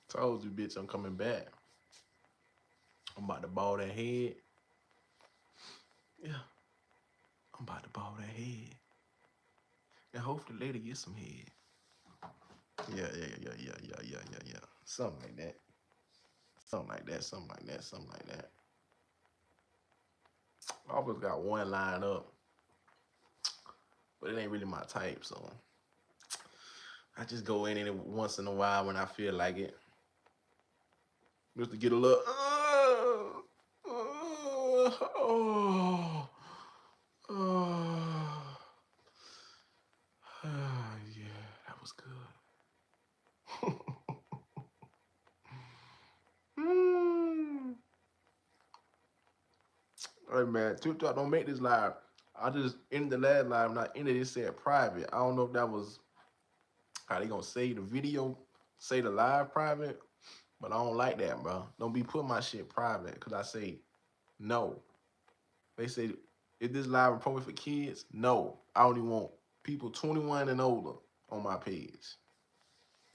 Told you, bitch, I'm coming back. I'm about to ball that head. Yeah, I'm about to ball that head. And hopefully later get some head. Yeah. Something like that. Something like that. Something like that. I always got one line up, but it ain't really my type, so I just go in it once in a while when I feel like it. Just to get a little oh, oh, yeah, that was good. Hey man, TikTok don't make this live. I just ended the last live, and I ended it said private. I don't know if that was how they gonna say the video, say the live private, but I don't like that, bro. Don't be putting my shit private, because I say no. They say, is this live appropriate for kids? No. I only want people 21 and older on my page.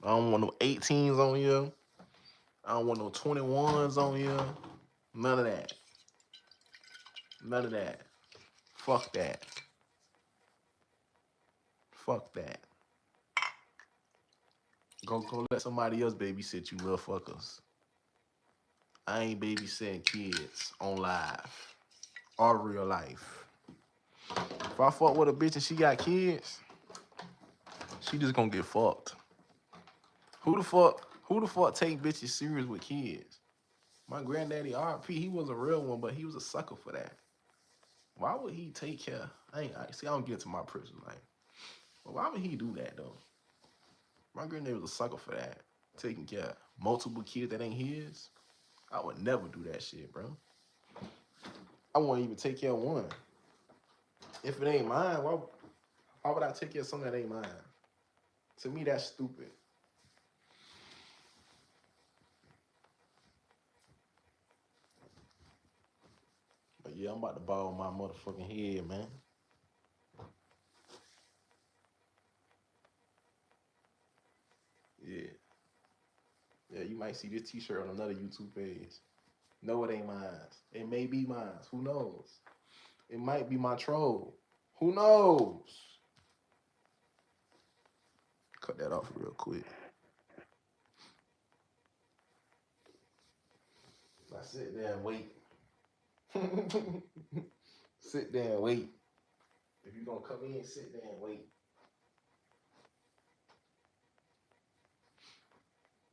I don't want no 18s on here. I don't want no 21s on here. None of that. None of that. Fuck that. Fuck that. Go let somebody else babysit you little fuckers. I ain't babysitting kids on live or real life. If I fuck with a bitch and she got kids, she just gonna get fucked. Who the fuck take bitches serious with kids? My granddaddy RP, he was a real one, but he was a sucker for that. Why would he take care? I don't get into my personal life. But why would he do that though? My granddaddy was a sucker for that. Taking care of multiple kids that ain't his. I would never do that shit, bro. I won't even take care of one. If it ain't mine, why would I take care of something that ain't mine? To me, that's stupid. But yeah, I'm about to ball my motherfucking head, man. Yeah. Yeah, you might see this t-shirt on another YouTube page. No, it ain't mine. It may be mine. Who knows? It might be my troll. Who knows? Cut that off real quick. I sit there and wait. Sit there and wait. If you're gonna come in, sit there and wait.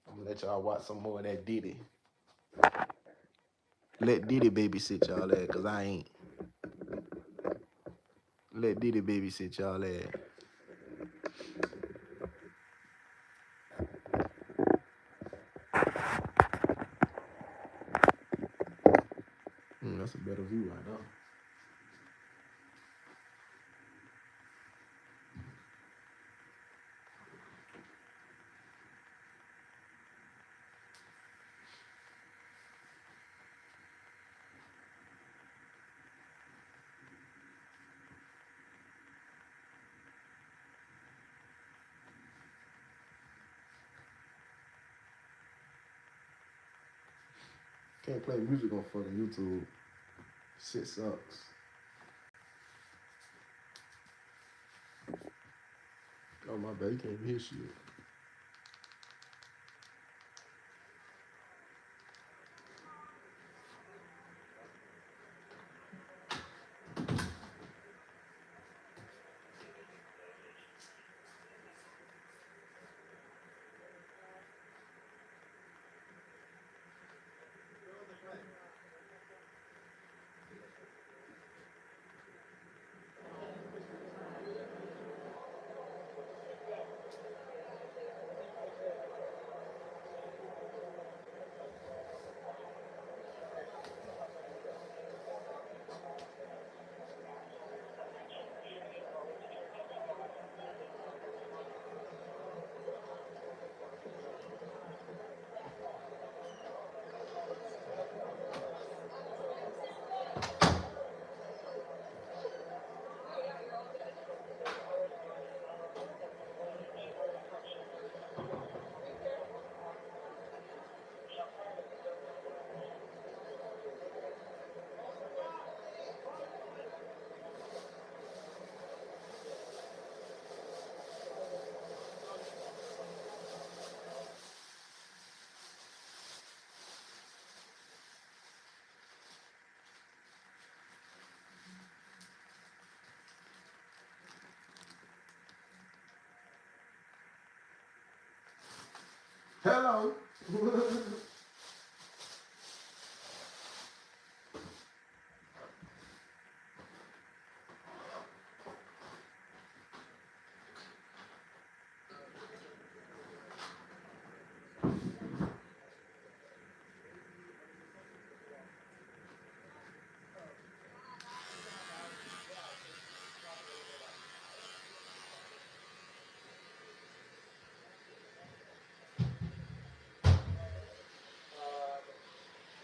I'm gonna let y'all watch some more of that Diddy. Let Diddy babysit y'all ass, cause I ain't. Let Diddy babysit y'all ass. That's a better view right now. Can't play music on fucking YouTube. Shit sucks. Oh my bad, you can't even hear shit. Hello.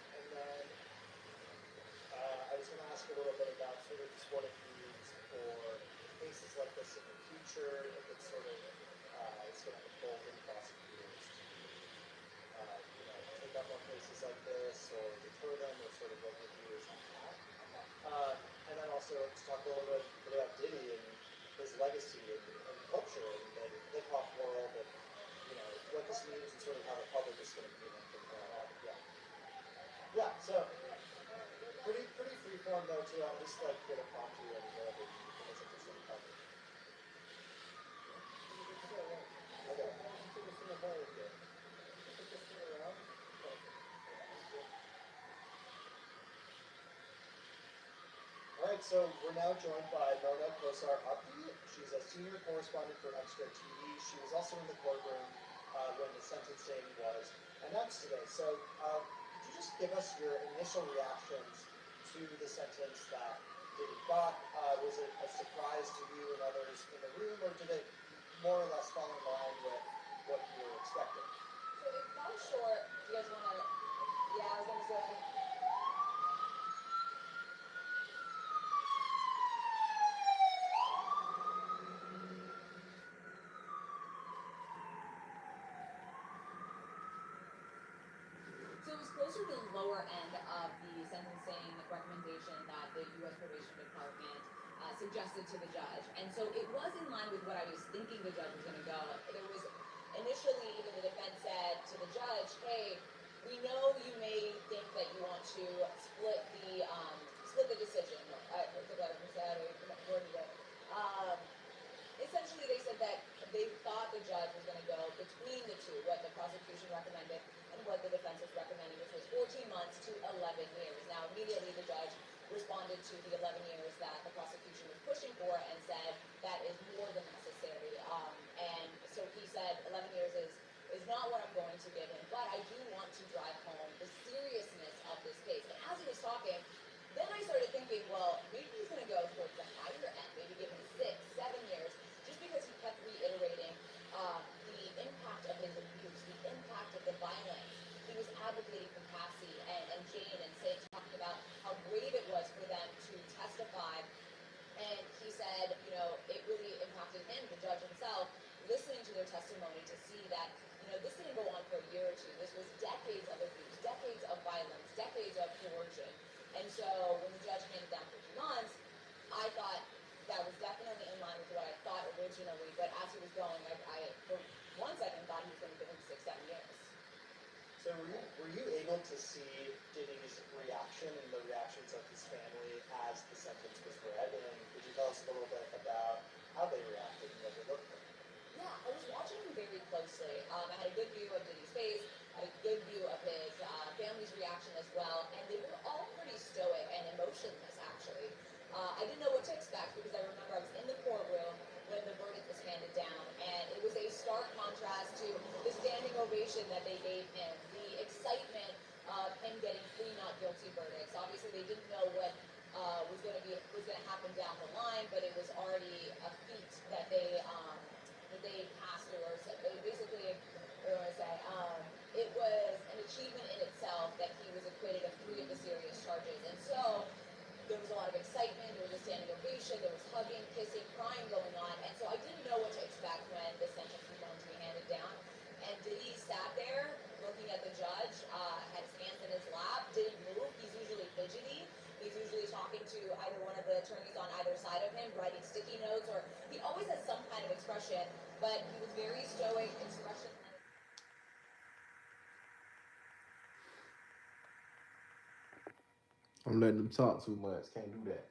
And then I was going to ask a little bit about sort of just what it means for cases like this in the future, if it's sort of it's going to embolden prosecutors to take up more cases like this or deter them, or sort of what your view is on that. And then also to talk a little bit about Diddy and his legacy and culture and hip hop world, and what this means and sort of how the public is going to view him from here on out. Yeah, yeah. So pretty free form though too. I'm just like here to prompt you and whatever you think is interesting to cover. Okay. All right, so we're now joined by Mona Kosar Abdi. She's a senior correspondent for Upstart TV. She was also in the courtroom when the sentencing was announced today. So could you just give us your initial reactions to the sentence that Diddy got? Was it a surprise to you and others in the room, or did it more or less fall in line with what you were expecting? So it fell short. Do you guys want to? Yeah, I was gonna say. So it was closer to the lower end of the sentencing recommendation that the U.S. Probation Department suggested to the judge, and so it was in line with what I was thinking the judge was going to go. There was initially even the defense said to the judge, "Hey, we know you may think that you want to split the decision." I forgot what I said. I worded it. Um, Essentially they said that they thought the judge was going to go between the two, what the prosecution recommended and what the defense was recommending, which was 14 months to 11 years. Now, immediately the judge responded to the 11 years that the prosecution was pushing for and said that is more than necessary. And so he said 11 years is not what I'm going to give him, but I do want to drive home the seriousness of this case. And as he was talking, then I started thinking, well, maybe he's going to go towards the higher end, maybe give him 6, 7 years, just because he kept reiterating the impact of his abuse, the impact of the violence. He was advocating for Cassie and Jane and talking about how brave it was for them to testify. And he said, it really impacted him, the judge himself, listening to their testimony to see that, this didn't go on for a year or two. This was decades of abuse, decades of violence, decades of coercion. And so when the judge handed down 50 months, I thought that was definitely in line with what I thought originally. But as he was going, I for 1 second thought he was going to give him 6, 7 years. So were you able to see Diddy's reaction and the reactions of his family as the sentence was read? And could you tell us a little bit about how they reacted and what they looked like? Yeah, I was watching him very closely. I had a good view of Diddy's face, I had a good view of his family's reaction as well, and they were all pretty stoic and emotionless, actually. I didn't know what to expect because I remember I was in the courtroom when the verdict was handed down, and it was a stark contrast to the standing ovation that they gave him, the excitement of him getting three not guilty verdicts. Obviously, they didn't know what was going to happen down the line, but it was already a feat that they passed through, or basically, what do I say? It was an achievement in itself that he was acquitted of three of the serious charges, and so there was a lot of excitement, there was a standing ovation, there was hugging, kissing, crying going on, and so I didn't know what to expect when the sentence was going to be handed down. And Diddy sat there looking at the judge, had his hands in his lap, didn't move. He's usually fidgety. He's usually talking to either one of the attorneys on either side of him, writing sticky notes, or he always has some kind of expression, but he was very stoic, expression. I'm letting them talk too much. Can't do that.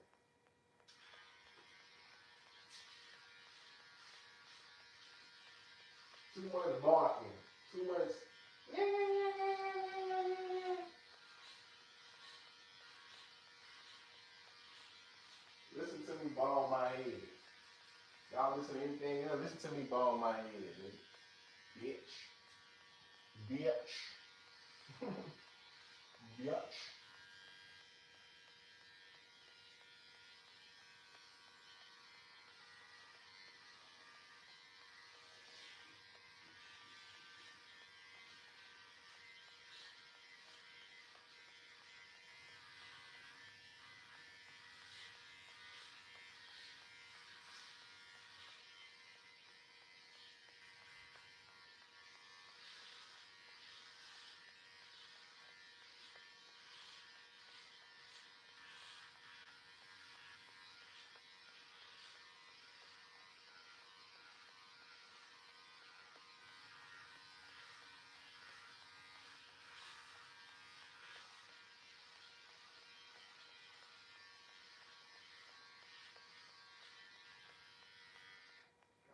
Too much barking. Too much listen to anything else. Listen to me ball my head, nigga. Bitch. Bitch. Bitch.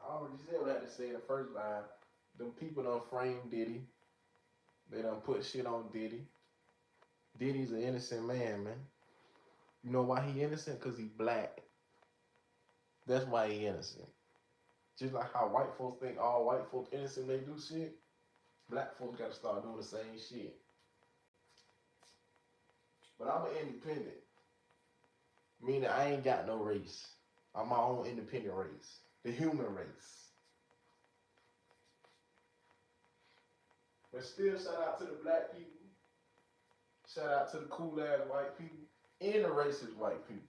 I already said what I had to say in the first line. Them people done framed Diddy. They done put shit on Diddy. Diddy's an innocent man, man. You know why he innocent? Cause he black. That's why he innocent. Just like how white folks think all white folks innocent when they do shit, black folks gotta start doing the same shit. But I'm an independent, meaning I ain't got no race. I'm my own independent race, the human race. But still, shout out to the black people. Shout out to the cool ass white people and the racist white people.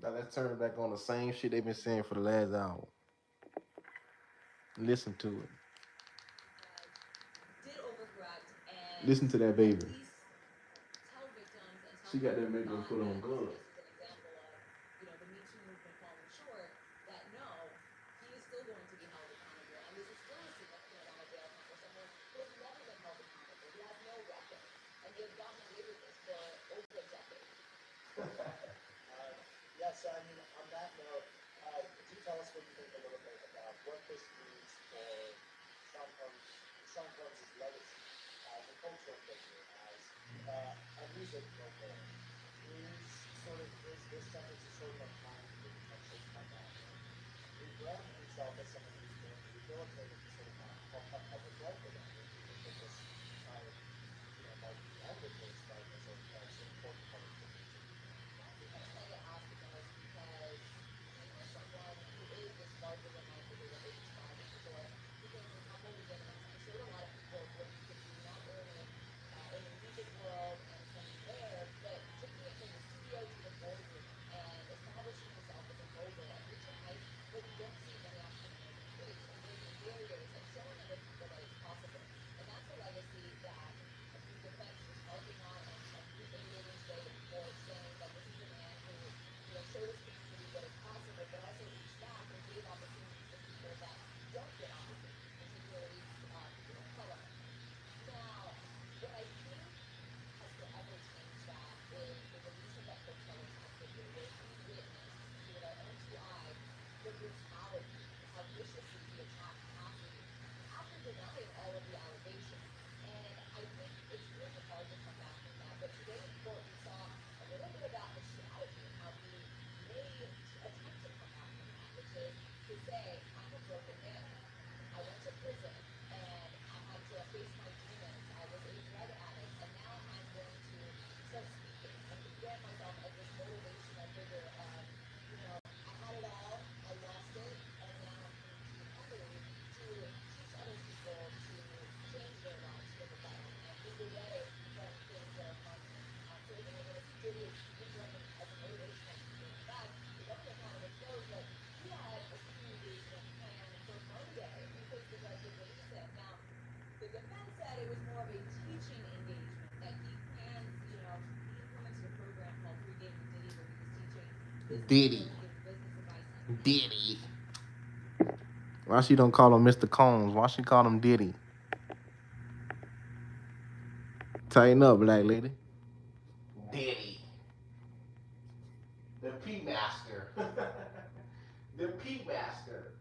Now let's turn it back on the same shit they've been saying for the last hour. Listen to it. Did overcorrect and Listen to that baby. police tell victims and tell She got that people baby who put thought on that guard. this is an example of, the Me Too movement falling short, that no, he is still going to be held accountable, and this is still a significant amount of jail time for someone who has never been held accountable, who has no record, and he has gotten away with this for over a decade. Yes, I mean, on that note, do tell us what you think a little bit about what this means for Sean Combs' legacy as a cultural figure, as a music mogul. Is this sentence a sort of a plan to potentially come back and rebrand himself as someone who's been rehabilitated to sort of have a public life again? Or do you think that this might be the end of his life as an important part of the music? That's the question I get asked the most because he is someone who is this larger than life figure that we're describing for. Because in Humble Beginnings, he showed a lot of people what he could do, not only in the music world and training there, but taking it from the studio to the boardroom and establishing himself as a mogul and reaching heights that we don't see many African that it was more of a teaching engagement, that he plans, he implemented a program called Free Game with Diddy where he was teaching business Diddy. skills and giving business advice on the game. Diddy. Why she don't call him Mr. Combs? Why she call him Diddy? Tighten up, black lady. Diddy. The P Master. The P Master.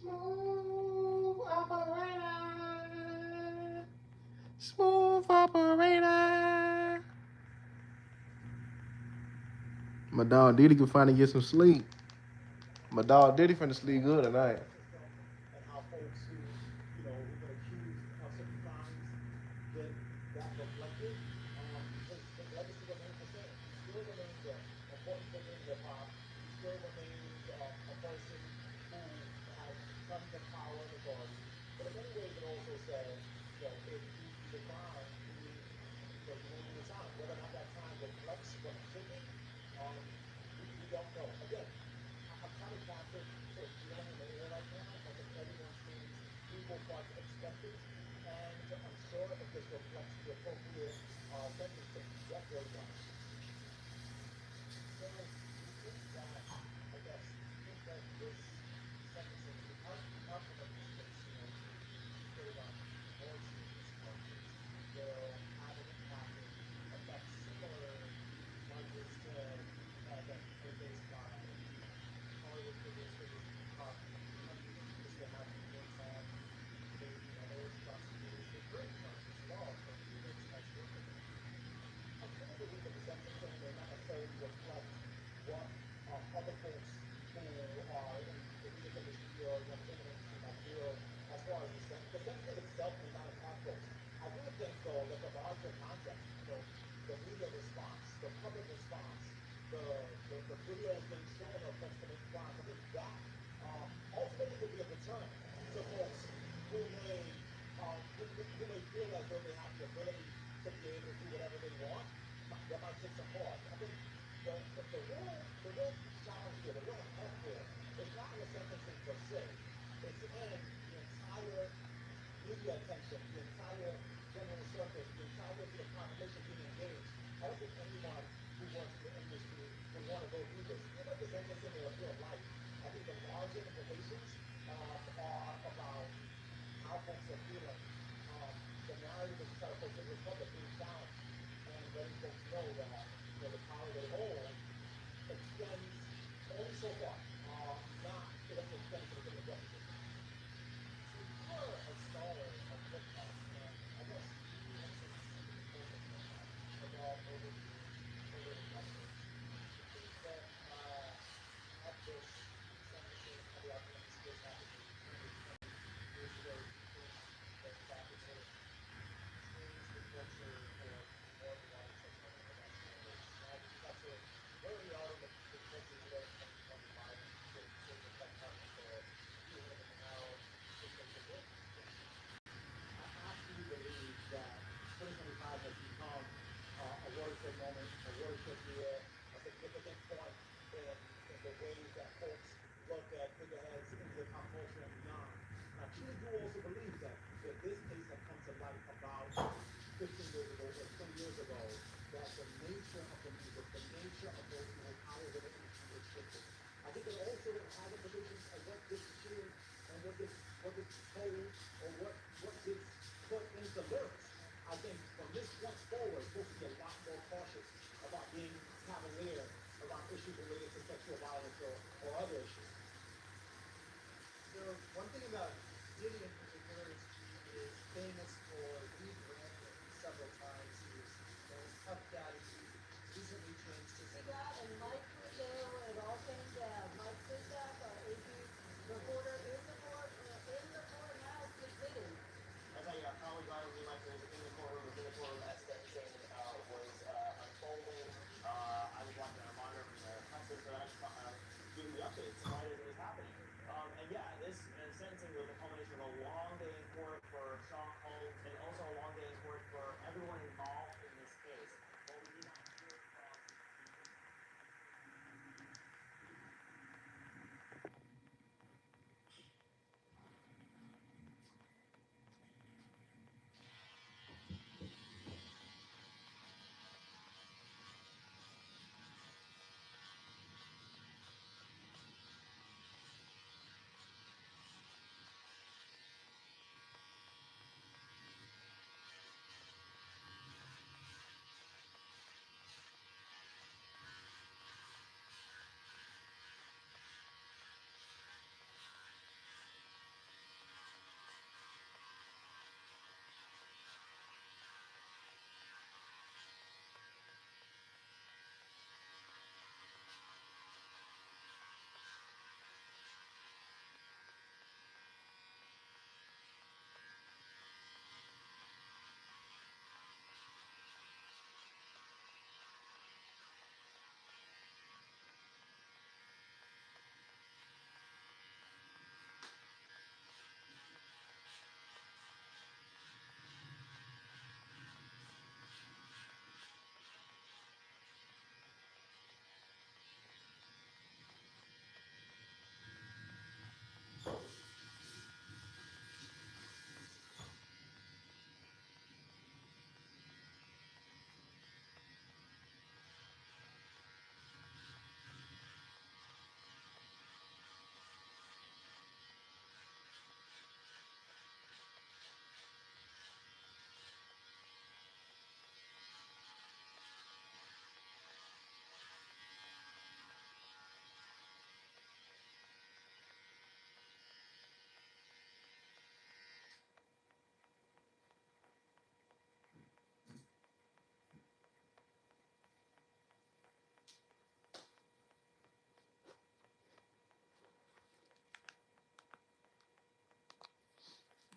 Smooth operator. Smooth operator. My dog Diddy can finally get some sleep. My dog Diddy finna sleep good tonight. And how folks who, who've been accused of certain crimes get that reflected. His legacy remains the same. He still remains an important figure in hip hop. He still remains a person who has tons of power and authority. But in many ways, it also says, if he declines, he may be resigned. Whether or not that time reflects what it should be, we don't know. Again, I'm trying to capture sort of feeling in the air right now. I think everyone seems equal parts expectant and unsure if this reflects the appropriate sentencing. Yes, very much. So, do you think that, I guess, do you think that this sentencing, the outcome of this case, sort of be able to do whatever they want, that might take some pause. I think the real challenge here, the real heck here, is not in the sentencing per se. It's in the entire media attention, the entire general circus, the entire sort of conversation being engaged. I don't think anyone who works in the industry would want to go through this, even if it's innocent or real life. I think the larger implications are about how folks are feeling. The narrative that you try to portray to the public being challenged, and letting folks know that the power they hold extends only so far, not it doesn't extend to the criminal justice system. So you are a scholar of hip hop, and I guess you have seen something important in hip hop evolve over the decades. You think that at this sentencing and how the outcome of this case happened maybe 10 or 20 years ago, do you think that that could sort of change the culture or be more of a watershed moment for basketball now that you have sort of where we are in the culture today in 2025 and could sort of affect how people are viewing it and how systems are built? I absolutely believe that 2025 has become a watershed moment, a watershed year, a significant point in the ways that folks look at figureheads in hip hop culture and beyond. And I truly do also believe that if this case had come to light about 15 years ago or 20 years ago, that the nature of the music, the nature of those who hold power within the industry would have shifted. I think it also has implications of what gets shared and what gets told or what gets put into lyrics. I think from this point forward, folks will be a lot more cautious about being cavalier around issues related to sexual violence or other issues. So one thing about Diddy in particular is he is famous for rebranding several times. He was known as Tough Daddy. He recently changed his We got a Mike Rizzo, it all came down. Mike Sisak, our AP reporter in the courthouse with Diddy. As I probably got with Mike was in the courtroom, as sentencing was unfolding. I was watching our monitor from the Texas, but I was giving the updates right as it was happening. And yeah, this sentencing was a culmination of a long day in court for Sean Combs and also a long day in court for everyone involved in this case. While we did not hear from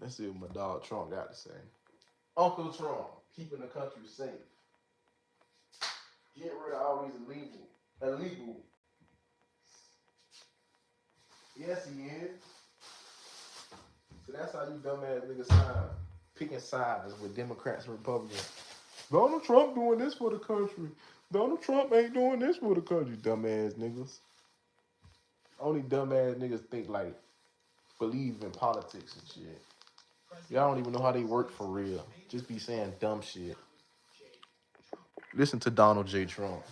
Let's see what my dog Trump got to say. Uncle Trump, keeping the country safe. Get rid of all these illegal. Yes, he is. So that's how you dumbass niggas sign, picking sides with Democrats and Republicans Donald Trump doing this for the country. Donald Trump ain't doing this for the country. Dumbass niggas. Only dumbass niggas think like believe in politics and shit. Y'all don't even know how they work for real. Just be saying dumb shit. Listen to Donald J. Trump.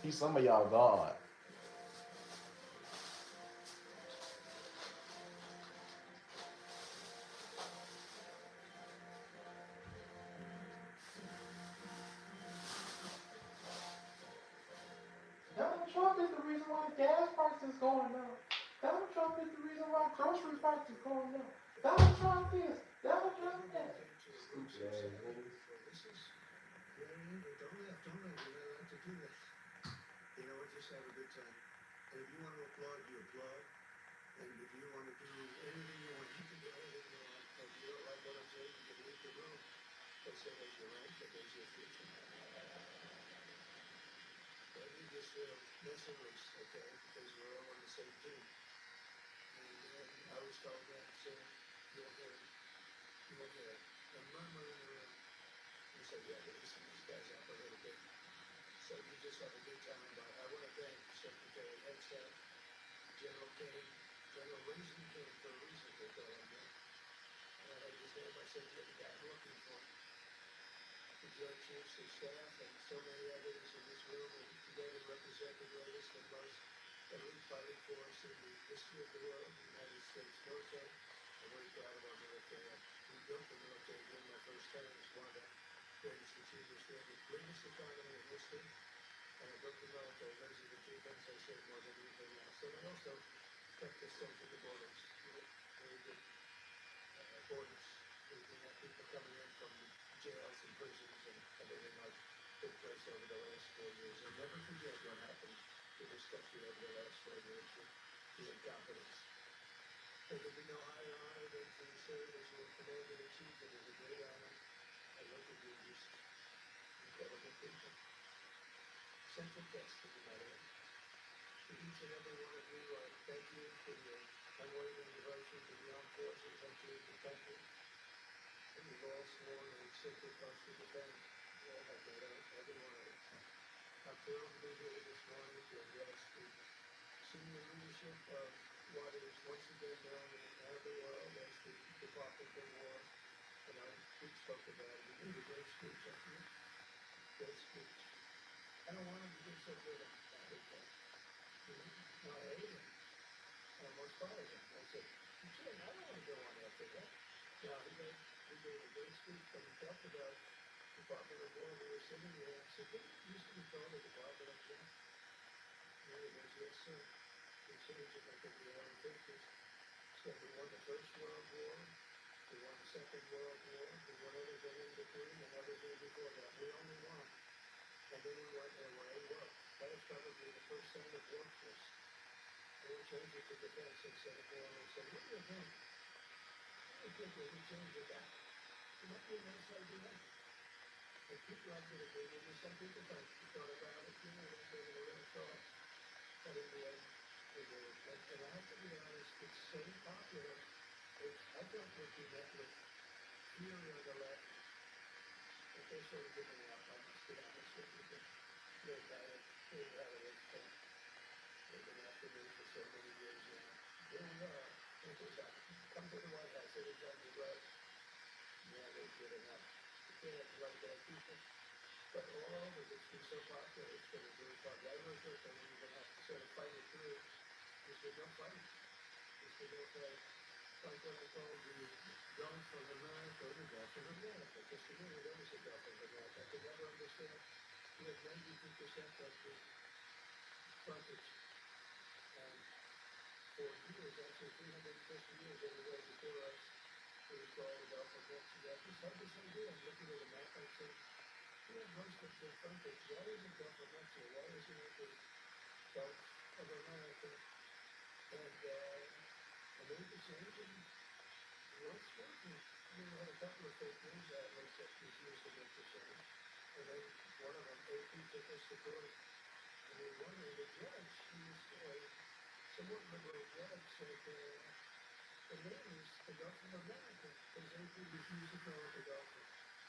He's some of y'all God. Donald Trump is the reason why gas prices going up. Donald Trump is the reason why grocery prices going up. Donald Trump this. Donald Trump that. Stupid ass niggas.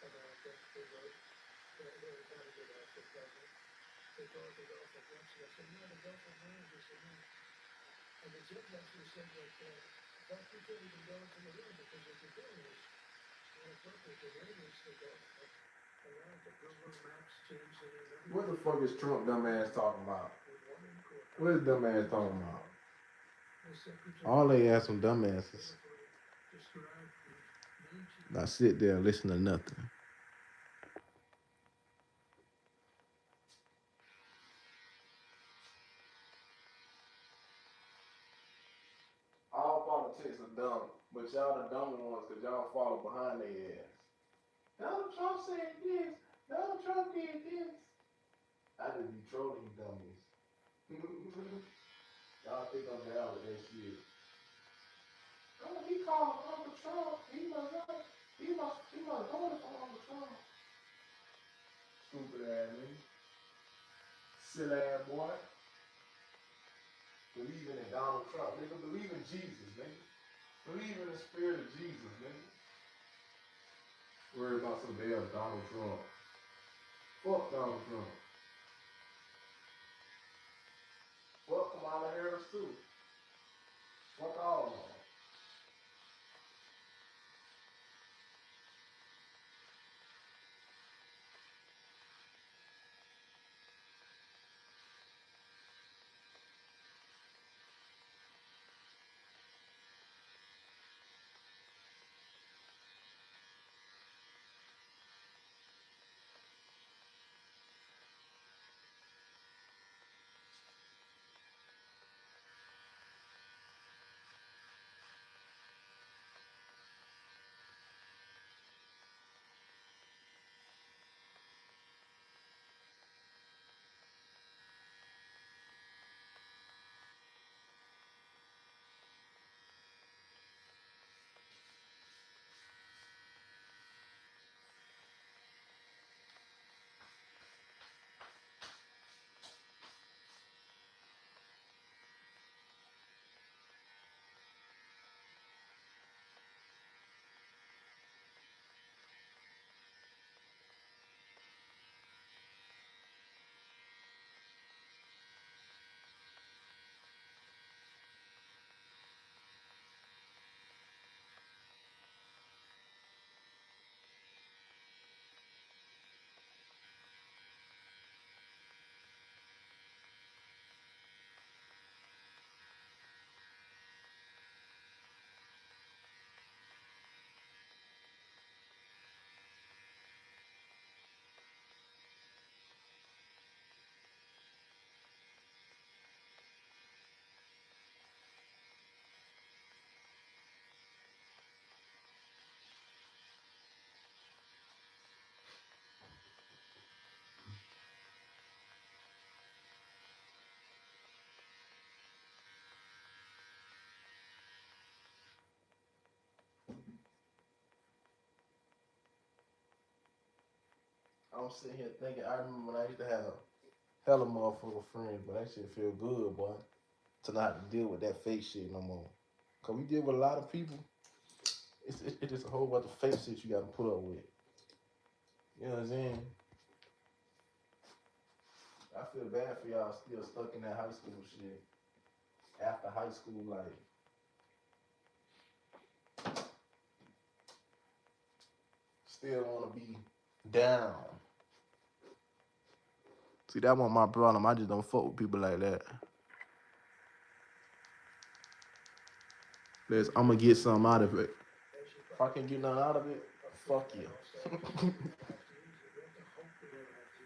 America, they wrote, they're not a good outfit government. They call it the Gulf of Mexico. I said, no, the Gulf of America. I said, no. And the judge actually said that, in fact, you can't even go into the room because what you're doing is inappropriate. The name is the Gulf of America. Google Maps changed the name. What the fuck is Trump dumbass talking about? What is dumbass talking about? All they ask some dumbasses. Now sit there and listen to nothing. All politics are dumb, but y'all the dumb ones because y'all follow behind their ass. Donald Trump said this. Donald Trump did this. I just be trolling you dummies. Y'all think I'm down with that shit. Oh, he called Uncle Trump. He must vote for Uncle Trump. Stupid ass nigga. Silly ass boy. Believing in Donald Trump. Nigga, believe in Jesus, nigga. Believe in the spirit of Jesus, nigga. Worry about some damn Donald Trump. Fuck Donald Trump. Fuck Kamala Harris too. Fuck all of them. I'm sitting here thinking, I remember when I used to have hella motherfucker friends, but that shit feel good, boy. To not have to deal with that fake shit no more. Cause we deal with a lot of people. It's just a whole bunch of fake shit you gotta put up with. You know what I'm saying? I feel bad for y'all still stuck in that high school shit. After high school life. Still wanna be down. See, that wasn't my problem. I just don't fuck with people like that. I'm gonna get something out of it. If I can get nothing out of it, fuck you.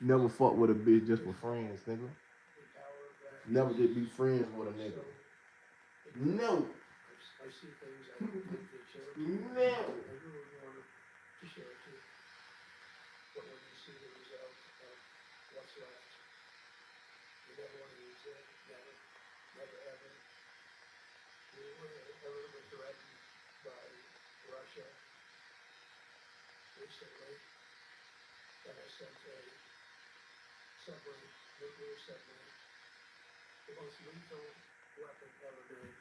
Never fuck with a bitch just for friends, nigga. Never just be friends with a nigga. No. No. But when you see the result of what's left, you never want to use it. Never ever. We were threatened by Russia recently, and I sent a nuclear submarine, the most lethal weapon ever made.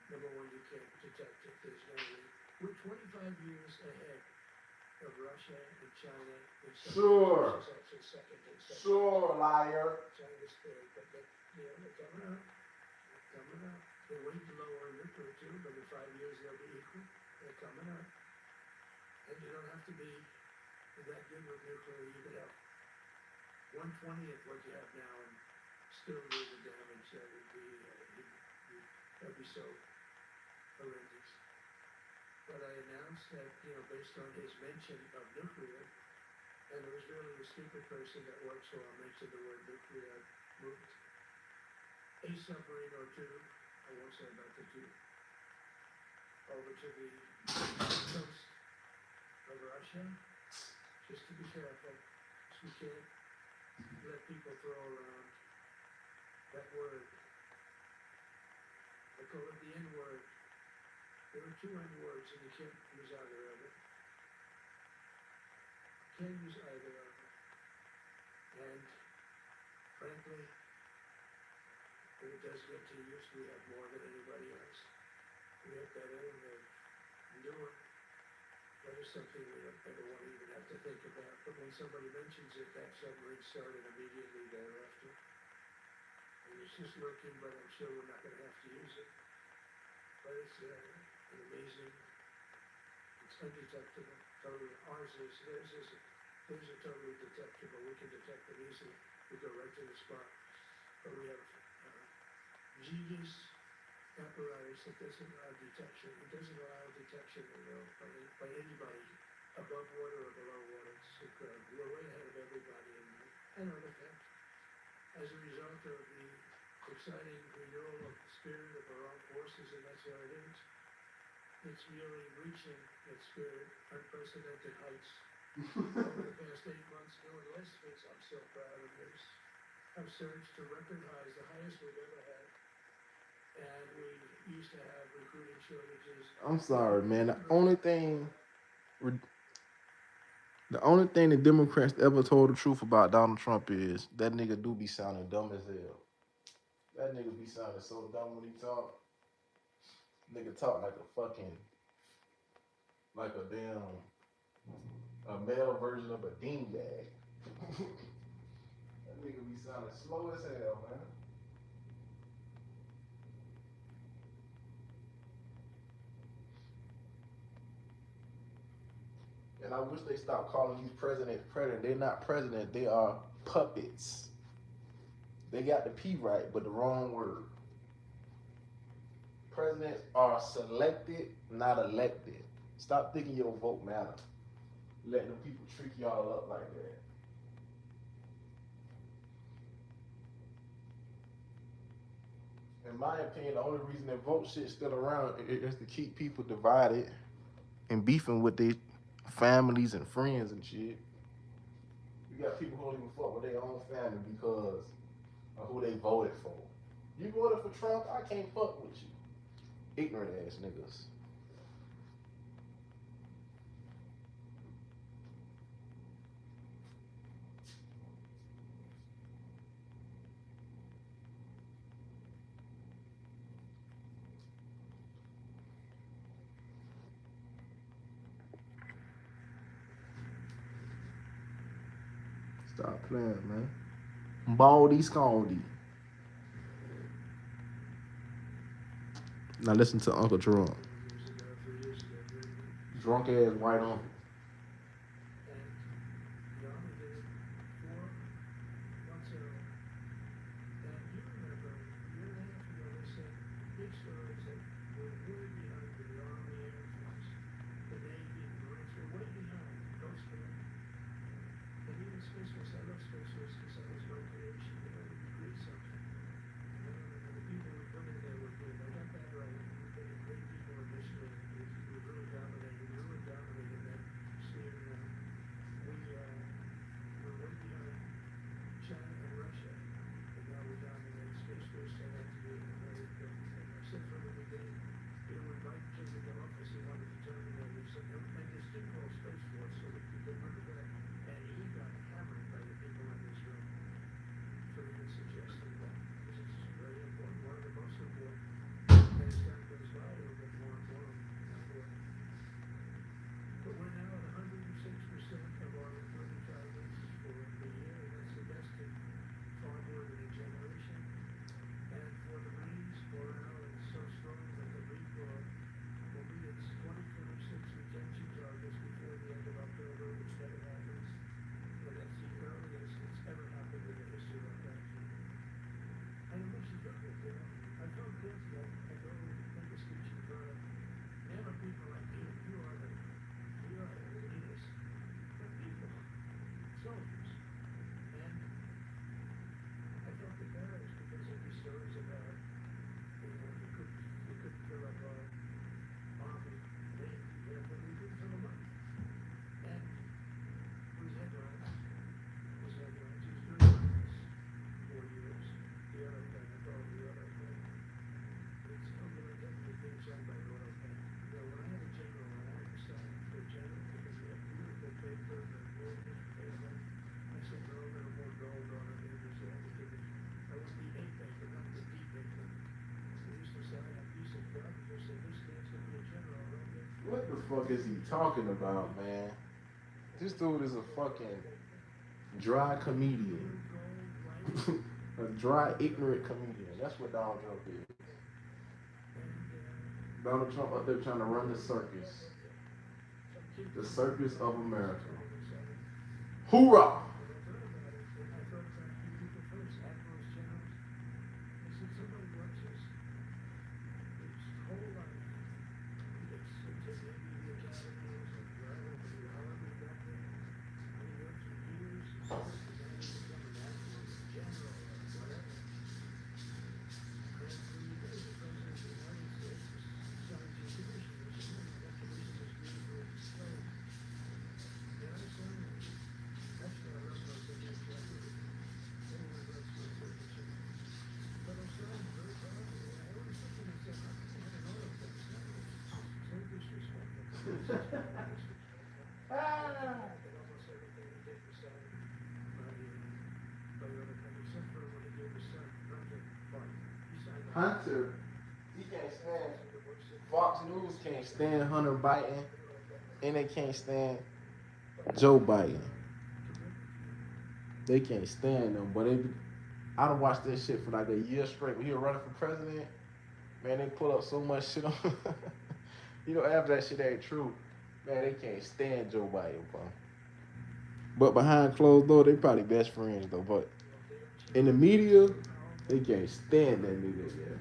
Number one, you can't detect it. There's no way. We're 25 years ahead. of Russia and China and Sure. Russia's actually second and second. Sure, liar. China's third, but they're coming up. They're coming up. They're waiting to lower nuclear too, but in 5 years they'll be equal. They're coming up. And you don't have to be that good with nuclear. You could have 1/20th what you have now and still do the damage. That would be, that'd be so horrendous. But I announced that, based on his mention of nuclear, and it was really a stupid person that works for him mentioned the word nuclear, moved a submarine or two, I won't say about the two, over to the coast of Russia, just to be careful, because we can't let people throw around that word. I call it the N-word. There are two N-words and you can't use either of them. Can't use either of them. And frankly, when it does get to use, we have more than anybody else. We have better and they're newer. That is something I don't want to even have to think about. But when somebody mentions it, that submarine started immediately thereafter. And it's just lurking, but I'm sure we're not going to have to use it. But it's an amazing, it's undetectable, totally. Theirs are totally detectable. We can detect them easily. We go right to the spot. But we have genius apparatus that doesn't allow detection. It doesn't allow detection by anybody above water or below water. It's incredible. We're way ahead of everybody in that. And in effect, as a result of the exciting renewal of the spirit of our armed forces, and that's what it is. It's really reaching that spirit, unprecedented heights. Over the past 8 months, doing list things, I'm so proud of this. I've surged to record highs, the highest we've ever had. And we used to have recruiting shortages. I'm sorry, man. The only thing the Democrats ever told the truth about Donald Trump is that nigga do be sounding dumb as hell. That nigga be sounding so dumb when he talk. Nigga talk like a damn, a male version of a dingbat. That nigga be sounding slow as hell, man. And I wish they stopped calling these presidents president. They're not president. They are puppets. They got the P right, but the wrong word. Presidents are selected, not elected. Stop thinking your vote matter. Letting them people trick y'all up like that. In my opinion, the only reason that vote shit's still around is to keep people divided and beefing with their families and friends and shit. You got people who don't even fuck with their own family because of who they voted for. You voted for Trump, I can't fuck with you. Ignorant ass niggas. Stop playing, man. Baldy Scaldy. Now listen to Uncle Drunk. 3 years ago, Drunk ass white uncle. and the Army did it 4 months ago. And you remember, a year and a half ago, they said big stories that we're way behind the Army, Air Force, the Navy, the Marines. We're way behind. Coast Guard. And even Space Force. I love Space Force because that was my creation. We create something. And the people we put in there were good. I got that right. We put in great people initially. We really dominated. And the fuck is he talking about, man? This dude is a fucking dry comedian. A dry, ignorant comedian. That's what Donald Trump is. Donald Trump up there trying to run the circus. The circus of America. Hoorah! Hunter, he can't stand. Fox News can't stand Hunter Biden, and they can't stand Joe Biden. They can't stand them, but I done watched that shit for like a year straight. When he was running for president, man, they pull up so much shit on. After that shit ain't true, man, they can't stand Joe Biden, bro. But behind closed doors, they probably best friends though. But in the media, they can't stand that nigga. Yeah.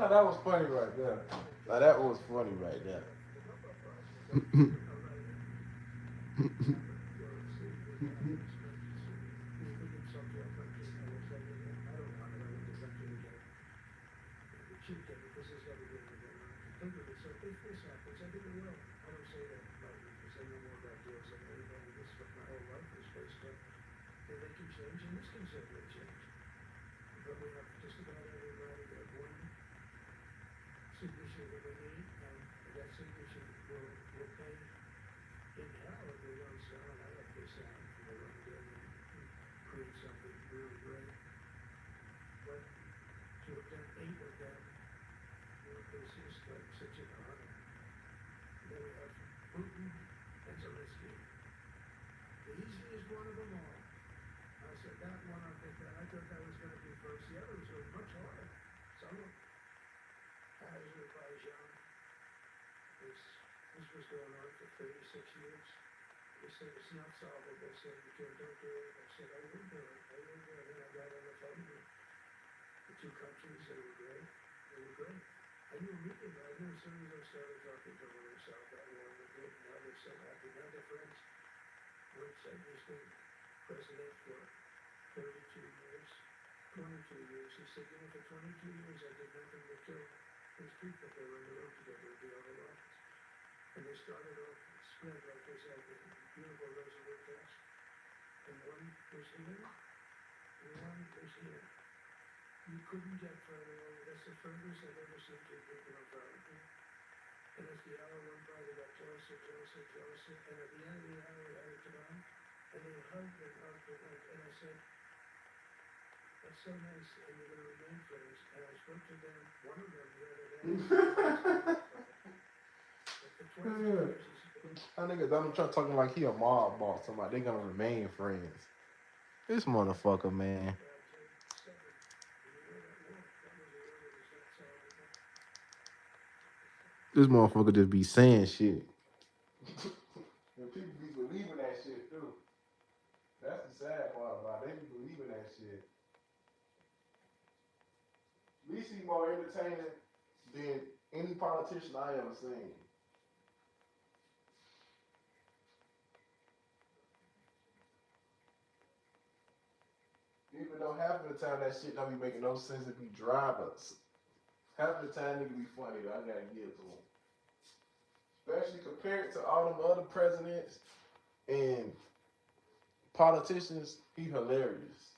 No, that was funny right there. Now, that was funny right there. I knew immediately, I knew as soon as I started talking to them, they saw that one that did, now they're so happy, now they're friends. Which he's been president for 32 years, 22 years. He said, you know, for 22 years I did nothing but kill these people that were in the room together at the Oval Office. And they started off spread like this, had this beautiful resolute text. And one was here, and one was here. You couldn't get further away. That's the furthest I've ever seen two people in front of me. And as the hour went by, they got closer, closer, closer. And at the end of the hour, we had it on. And they hugged and hugged and hugged. And I said, that's so nice. And you're going to remain friends. And I spoke to them, one of them the other day. For 22 years, That nigga Donald Trump talking like he a mob boss. Somebody they gonna remain friends. This motherfucker, man. This motherfucker just be saying shit. And people be believing that shit too. That's the sad part about it. They be believing that shit. At least he's more entertaining than any politician I ever seen. Even though half of the time that shit don't be making no sense, it be dry, but half of the time it can be funny though. I gotta give it to him. Especially compared to all them other presidents and politicians, he hilarious.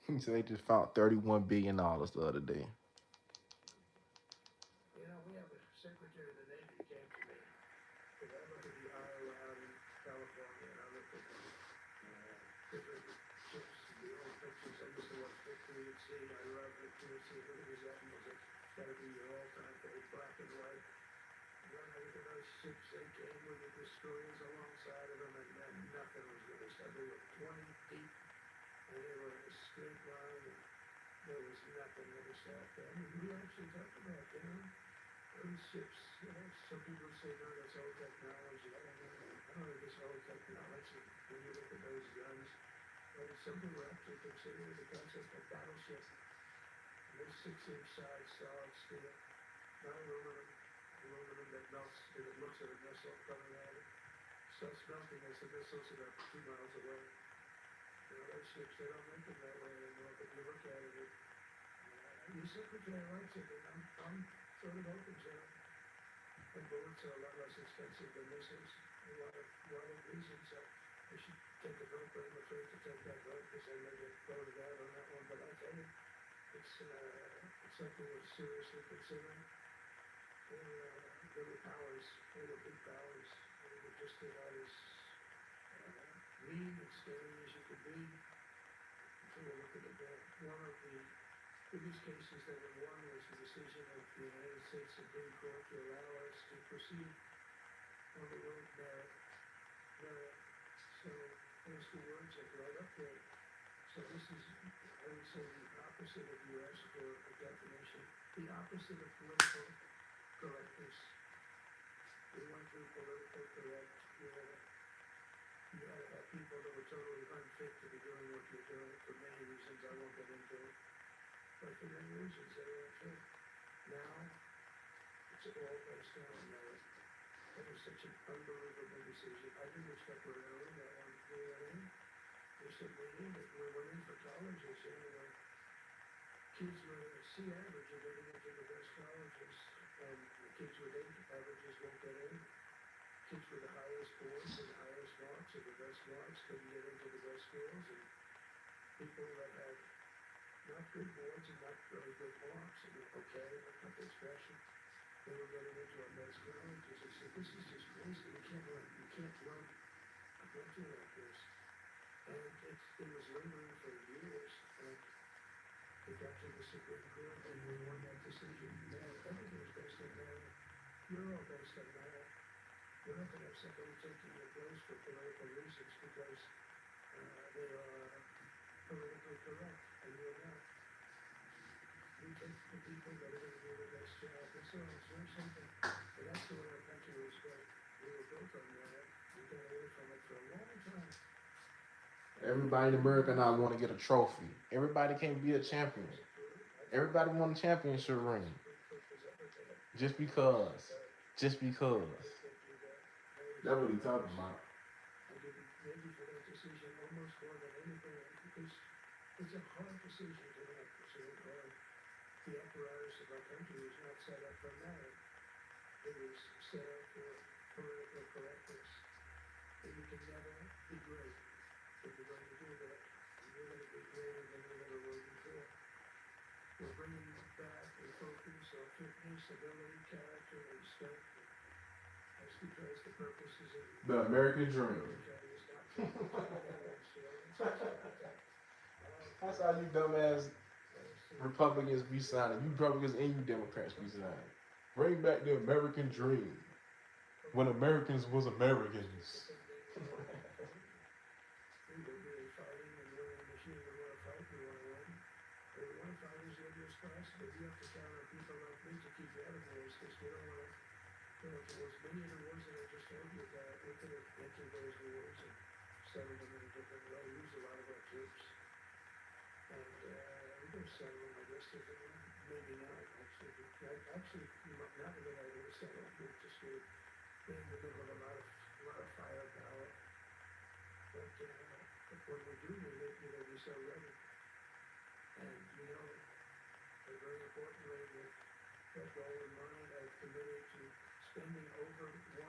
He said they just found $31 billion the other day. you know, we have a Secretary of the Navy who came to me. Because I look at the Iowa out in California, and I look at the different ships, the old pictures. I used to watch Victory at Sea. I love Victory at Sea. Look at these animals. It's got to be your all-time favorite, black and white. When I look at those ships, they came with the destroyers alongside of them, and then nothing was going to stop. They were 20 deep, and they were in a straight line, and there was nothing going to stop them. And we actually talked about, you know, those ships. Some people say, no, that's old technology. I don't know if it's old technology when you look at those guns. But some people actually consider the concept of battleship. And they're 6-inch size solid steel, not aluminum. Aluminum that melts if it looks at a missile coming at it. Starts melting as the missile's about 2 miles away. You know, those ships, they don't make them that way anymore, but you look at it, your secretary likes it, and I'm sort of open to it. And bullets are a lot less expensive than missiles. A lot of reasons that they should take a vote, but I'm afraid to take that vote because I may get voted out on that one. But I tell you, it's something we're seriously considering. There were powers, there were big powers, they were just about as mean and scary as you could be. Until we look at it, one of the biggest cases that we won was the decision of the United States Supreme Court to allow us to proceed on the road merit. So those two words are right up there. So this is, I would say, the opposite of U.S. for a definition, the opposite of political correctness. We went through political correct, you had to have people that were totally unfit to be doing what you're doing for many reasons I won't get into. But for many reasons they were unfit. Now, it's all based on merit. It was such an unbelievable decision. I didn't expect we were going to win that one. We went in. We simply needed it. We went in for colleges, where kids with a C average are getting into the best colleges, and the kids with A averages won't get in. Kids with the highest boards and the highest marks or the best marks couldn't get into the best schools, and people that had not good boards and not very good marks, and okay, but nothing special, they were getting into our best colleges. I said, this is just crazy. You can't run a country like this. And it was lingering for years, and it got to the Supreme Court, and we won that decision. Everything is based on merit. You're all based on merit. You're not going to have somebody taking your place for political reasons because they are politically correct, and you're not. We take the people that are going to do the best job. That's all. It's very simple. And that's the way our country was built. We were built on merit. We got away from it for a long time. Everybody in America now want to get a trophy. Everybody can't be a champion. Everybody want a championship ring. Just because. Just because. That's what he's talking about. I give you maybe for that decision almost more than anything because it's a hard decision to make. It's really hard. The apparatus of our country was not set up for merit. It was set up for political correctness. And you can never be great if you're going to do that. You're going to be greater than you ever were before. We're bringing back a focus on fitness, ability, character, and strength. That's because the purpose is in The American dream. That's how you dumbass Republicans be signing. You Republicans and you Democrats be signing. Bring back the American dream. When Americans was Americans. We were really fighting and we're in the machine. We want to fight, we want to win. But we want to fight as little as possible. You have to count on people like me to keep you out of wars because we don't want to go into wars. Many of the wars that I just told you about, we could have entered those wars and settled them in a different way. We used a lot of our troops. And we could have settled them, I guess, differently. Maybe not, actually. Actually, not a good idea to settle them. We've just been in the middle of a lot of firepower. But when we do need it, you know, we're so ready. And but very importantly, with that goal in mind, I've committed to spending over $1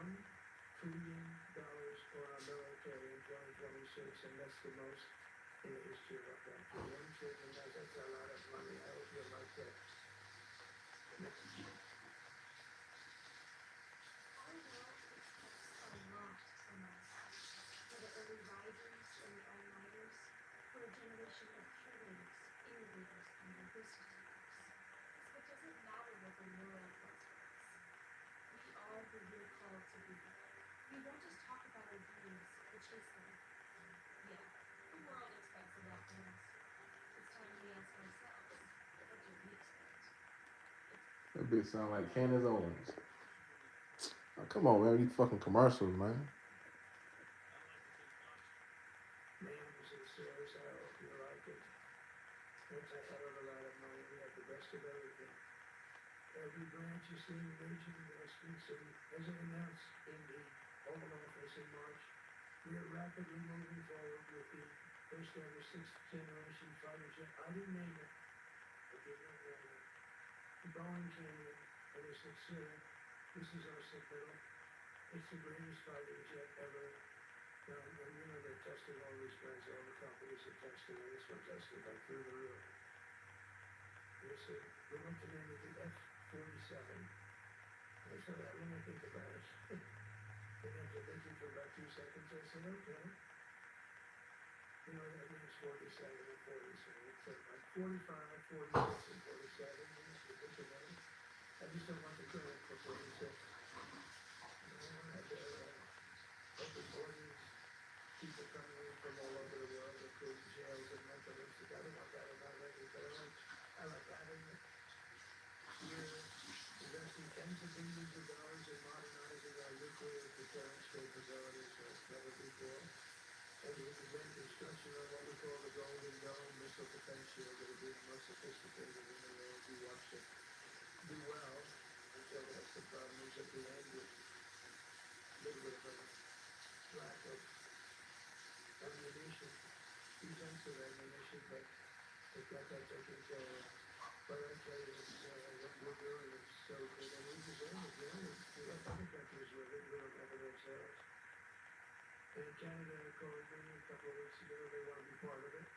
trillion on our military in 2026, and that's the most in the history of our country. $1 trillion, that's a lot of money. I hope you like that. Our world expects a lot from us. For the early risers and the all-nighters, for a generation of curators, innovators, and risk takers. It doesn't matter what the world wants from us. We are who we're called to be. We won't just talk about our dreams, but chase them. Yeah, the world expects a lot from us. It's time we ask ourselves, what do we expect? That bitch sound like Candace Owens. Oh, come on, man. These fucking commercials, man. Man was in stores, I hope you like it. It's a hell of a lot of money. We have the best of everything. Every branch you see in major investments, and as it announced in the Oval Office in March, we are rapidly moving forward with the first ever 6th generation fighter jet. I didn't name it. I did not name it. The Boeing Canyon, and this is our submittal. It's the greatest fighter jet ever done, and they're testing all these guys, all the companies are testing, and this one tested like through the roof. They said, we went to name it the F-47. I said, let me think about it. They had to think for about 2 seconds. I said, okay. You know, I think it's 47 and 47. It's like 45, 46, and 47. You think of that. I just don't want the credit for 46. Open borders, people coming in from all over the world, including jails and mental institutes. I don't want that about it, but I like having it. We're investing tens of billions of dollars in modernizing our nuclear deterrence capabilities like never before. And we began construction on what we call the Golden Dome missile defense shield. It'll be the most sophisticated in the world. You watch it do well until that's the problem is at the end with a little bit of a lack of ammunition, defensive ammunition, but they've got that taken care of. But I tell you, what we're doing is so good, and we deserve it, you know. We have other countries with it, we don't have it ourselves. And Canada called me a couple of weeks ago, they want to be part of it.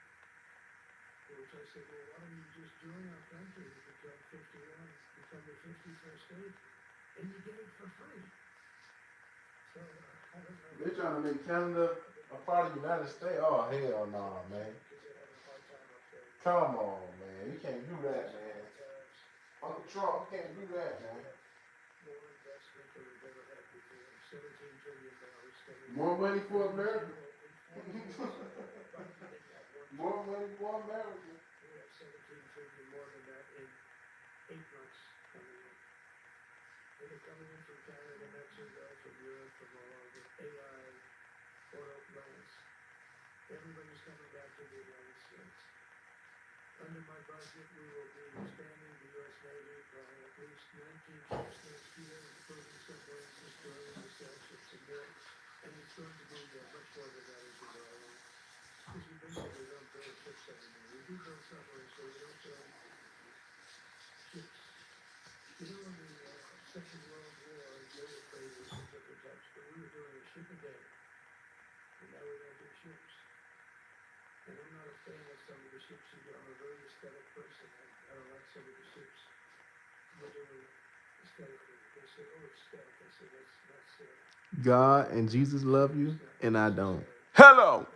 Which I said, well, why don't you just join our country, become 51, become the 51st state, and you get it for free. So, I don't know. They're trying to make Canada a part of the United States. Oh, hell no, man. Come on, man. You can't do that, man. Uncle Trump, you can't do that, man. More investment than we've ever had before. $17 trillion. More money for America. More money for America. We have 17 trillion more than that in 8 months coming in. And they're coming in from Canada, Mexico, from Europe, from all over. AI, oil plants. Everybody's coming back to the United States. Under my budget, we will be expanding the U.S. Navy by at least 19 ships next year, including submarines, destroyers, airships, and more. And it's going to be much more than that as we go along. Because we basically don't build ships anymore. We do build submarines, but we don't build ships. You know, in the Second World War, they were freighters and different types, but we were doing a ship a day. And now we're going to do ships. And I'm not a fan of some of the ships you do. I'm a very aesthetic person. I don't like some of the ships we're doing aesthetically. They say, oh, it's aesthetic. I said, that's not God and Jesus love you, and I don't. Hello.